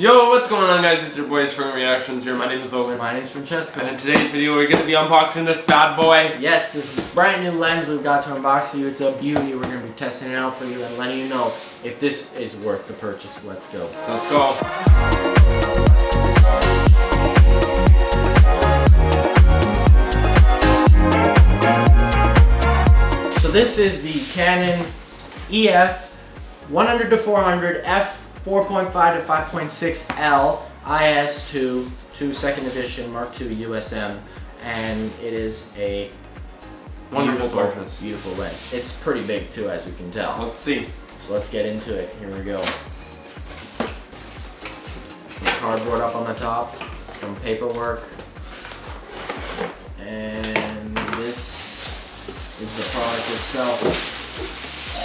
Yo, what's going on, guys? It's your boys from Reactions here. My name is Owen. My name is Francesco. And in today's video, we're going to be unboxing this bad boy. Yes, this is a brand new lens we've got to unbox for you. It's a beauty. We're going to be testing it out for you and letting you know if this is worth the purchase. Let's go. So let's go. So this is the Canon EF 100-400 f4.5 to 5.6L IS2 2nd edition Mark II USM, and it is a beautiful lens. It's pretty big too, as you can tell. Let's see. So let's get into it. Here we go. Some cardboard up on the top, some paperwork, and this is the product itself.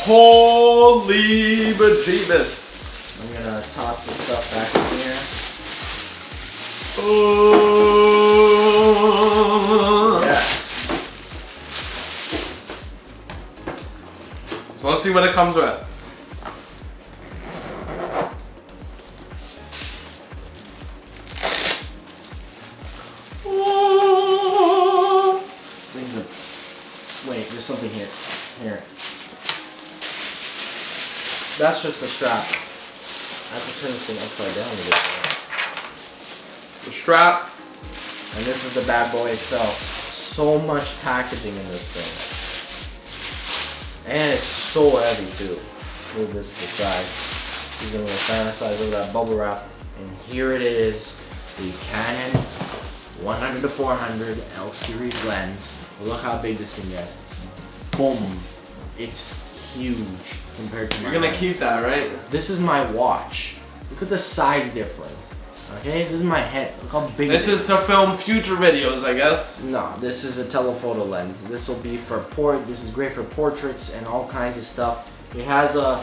Holy bejeebus! I'm gonna toss this stuff back in here. Oh. Yeah. So let's see what it comes with. This thing's a... Wait, there's something here. Here. That's just the strap. I have to turn this thing upside down a little bit. The strap. And this is the bad boy itself. So much packaging in this thing. And it's so heavy too. Move this to the side. You're gonna fantasize over that bubble wrap. And here it is. The Canon 100-400 L series lens. Look how big this thing is. Boom. It's huge compared to my You're gonna lens. keep that, right? This is my watch. Look at the size difference. Okay, this is my head. Look how big This it is. is to film future videos, I guess. No, this is a telephoto lens. This will be for This is great for portraits and all kinds of stuff. It has a...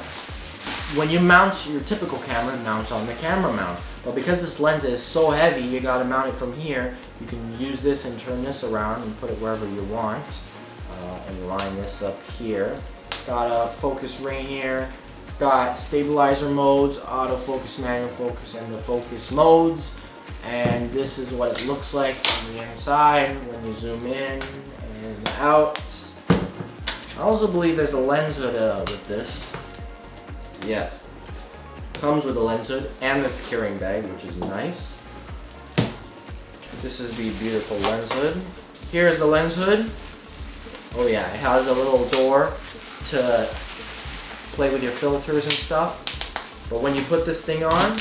When you mount your typical camera, it mounts on the camera mount. But because this lens is so heavy, you gotta mount it from here. You can use this and turn this around and put it wherever you want. And line this up here. It's got a focus ring here. It's got stabilizer modes, autofocus, manual focus, and the focus modes. And this is what it looks like from the inside when you zoom in and out. I also believe there's a lens hood with this. Yes. Comes with a lens hood and this carrying bag, which is nice. This is the beautiful lens hood. Here's the lens hood. Oh yeah, it has a little door to play with your filters and stuff. But when you put this thing on,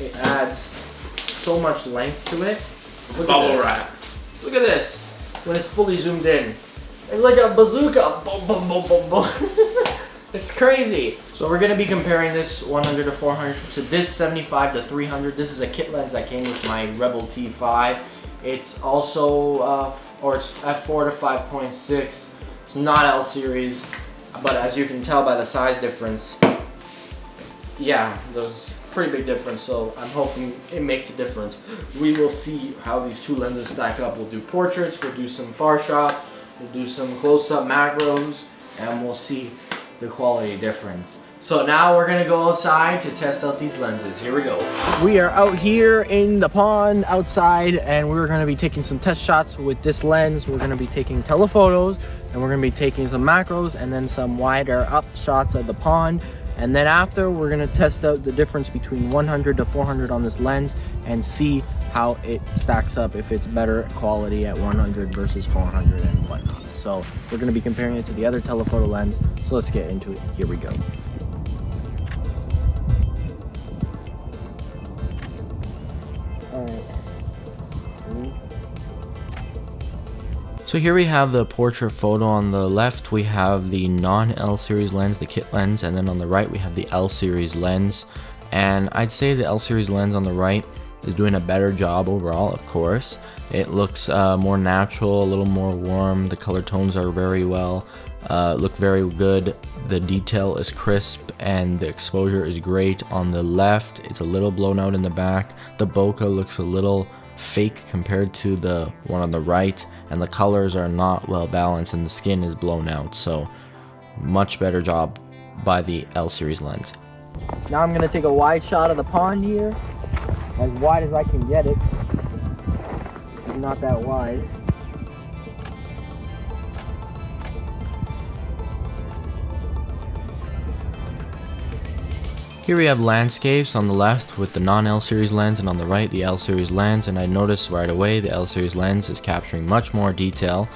it adds so much length to it. Look at this. Wrap. Look at this. When it's fully zoomed in. It's like a bazooka. Boom, boom, boom, boom, boom. It's crazy. So we're gonna be comparing this 100-400 to this 75-300. This is a kit lens that came with my Rebel T5. It's also, it's f4 to 5.6. It's not L series, but as you can tell by the size difference, yeah, there's a pretty big difference. So I'm hoping it makes a difference. We will see how these two lenses stack up. We'll do portraits, we'll do some far shots, we'll do some close-up macros, and we'll see the quality difference. So now we're gonna go outside to test out these lenses. Here we go. We are out here in the pond outside, and we're gonna be taking some test shots with this lens. We're gonna be taking telephotos, and we're gonna be taking some macros, and then some wider up shots of the pond. And then after, we're gonna test out the difference between 100-400 on this lens and see how it stacks up, if it's better quality at 100 versus 400 and whatnot. So we're gonna be comparing it to the other telephoto lens. So let's get into it. Here we go. So here we have the portrait photo. On the left we have the non-L series lens, the kit lens, and then on the right we have the L series lens. And I'd say the L series lens on the right is doing a better job overall, of course. It looks more natural, a little more warm. The color tones are look very good. The detail is crisp and the exposure is great. On the left, it's a little blown out in the back. The bokeh looks a little fake compared to the one on the right, and the colors are not well balanced and the skin is blown out. So much better job by the L series lens. Now I'm gonna take a wide shot of the pond here. as wide as I can get it. It's not that wide. Here we have landscapes on the left with the non-L series lens, and on the right the L series lens, and I noticed right away the L series lens is capturing much more detail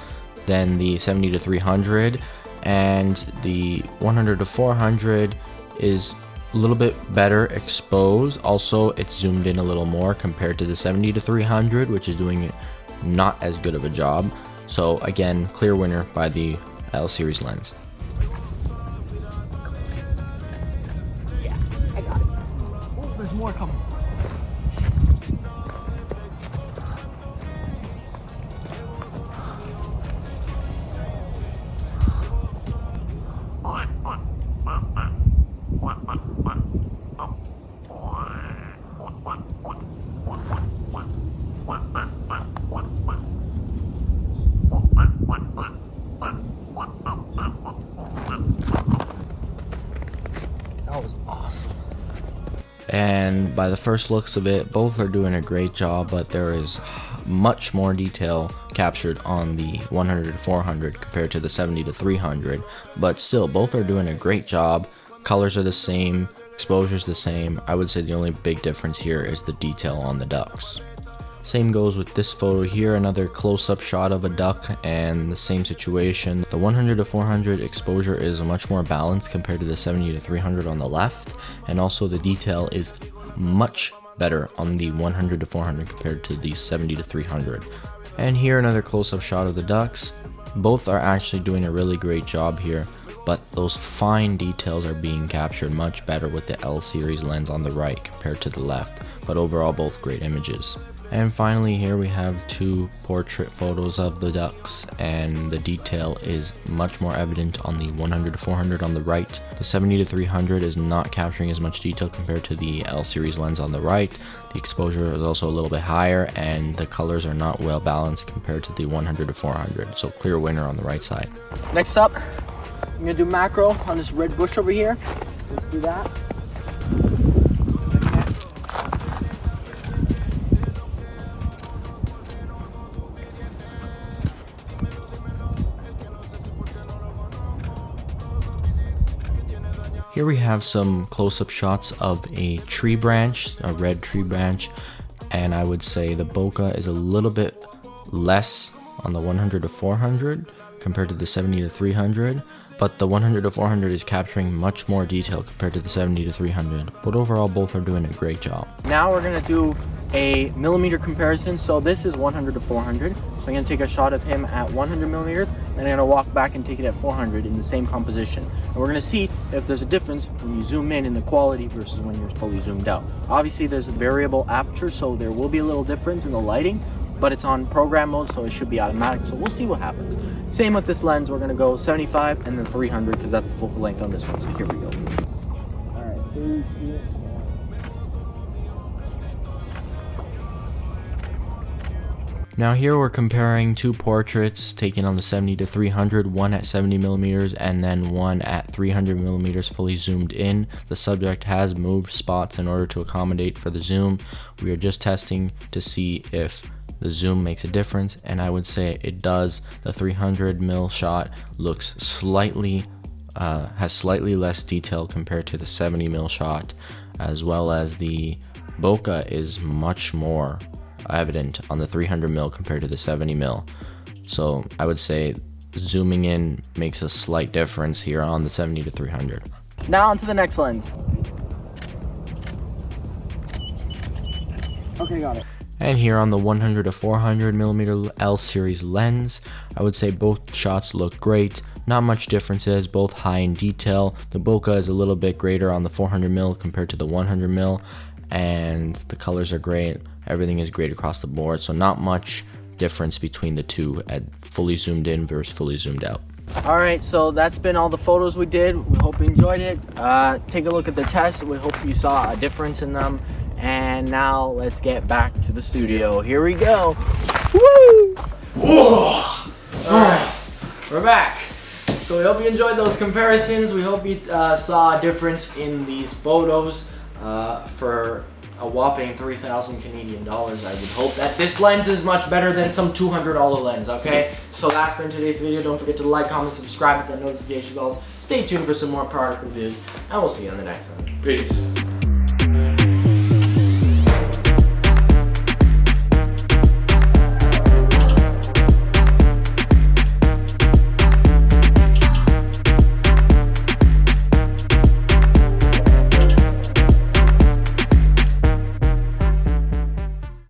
than the 70-300, and the 100-400 is a little bit better exposed. Also, it's zoomed in a little more compared to the 70-300, which is doing not as good of a job. So again, clear winner by the L series lens. There's more coming. That was awesome. And by the first looks of it, both are doing a great job, but there is much more detail captured on the 100-400 compared to the 70-300, but still both are doing a great job. Colors are the same, exposure's the same. I would say the only big difference here is the detail on the ducks. Same goes with this photo here, another close-up shot of a duck, and the same situation. The 100-400 exposure is much more balanced compared to the 70-300 on the left, and also the detail is much better on the 100-400 compared to the 70-300. And here another close-up shot of the ducks. Both are actually doing a really great job here, but those fine details are being captured much better with the L series lens on the right compared to the left, but overall both great images. And finally here we have two portrait photos of the ducks, and the detail is much more evident on the 100-400 on the right. The 70-300 is not capturing as much detail compared to the L series lens on the right. The exposure is also a little bit higher, and the colors are not well balanced compared to the 100-400. So clear winner on the right side. Next up, I'm gonna do macro on this red bush over here. Let's do that. Here we have some close-up shots of a tree branch, a red tree branch, and I would say the bokeh is a little bit less on the 100-400 compared to the 70-300, but the 100-400 is capturing much more detail compared to the 70-300, but overall both are doing a great job. Now we're going to do a millimeter comparison. So this is 100-400, so I'm going to take a shot of him at 100 millimeters, and I'm going to walk back and take it at 400 in the same composition, and we're going to see if there's a difference when you zoom in the quality versus when you're fully zoomed out. Obviously there's a variable aperture, so there will be a little difference in the lighting, but it's on program mode, so it should be automatic, so we'll see what happens. Same with this lens, we're going to go 75 and then 300 because that's the focal length on this one, so here we go. Alright, 3, 2, 1. Now here we're comparing two portraits taken on the 70-300, one at 70 millimeters and then one at 300 millimeters fully zoomed in. The subject has moved spots in order to accommodate for the zoom. We are just testing to see if the zoom makes a difference, and I would say it does. The 300 mil shot looks slightly, has slightly less detail compared to the 70 mil shot, as well as the bokeh is much more evident on the 300 mil compared to the 70 mil. So I would say zooming in makes a slight difference here on the 70-300. Now on to the next lens. Okay, got it. And here on the 100-400 millimeter L series lens, I would say both shots look great. Not much differences, both high in detail. The bokeh is a little bit greater on the 400 mil compared to the 100 mil, and the colors are great. Everything is great across the board, so not much difference between the two at fully zoomed in versus fully zoomed out. Alright, so that's been all the photos we did. We hope you enjoyed it. Take a look at the test. We hope you saw a difference in them. And now let's get back to the studio. Here we go. Woo! Alright, we're back. So we hope you enjoyed those comparisons. We hope you saw a difference in these photos. For a whopping 3,000 Canadian dollars. I would hope that this lens is much better than some $200 lens, okay? So that's been today's video. Don't forget to like, comment, subscribe, hit that notification bells. Stay tuned for some more product reviews, and we'll see you on the next one. Peace.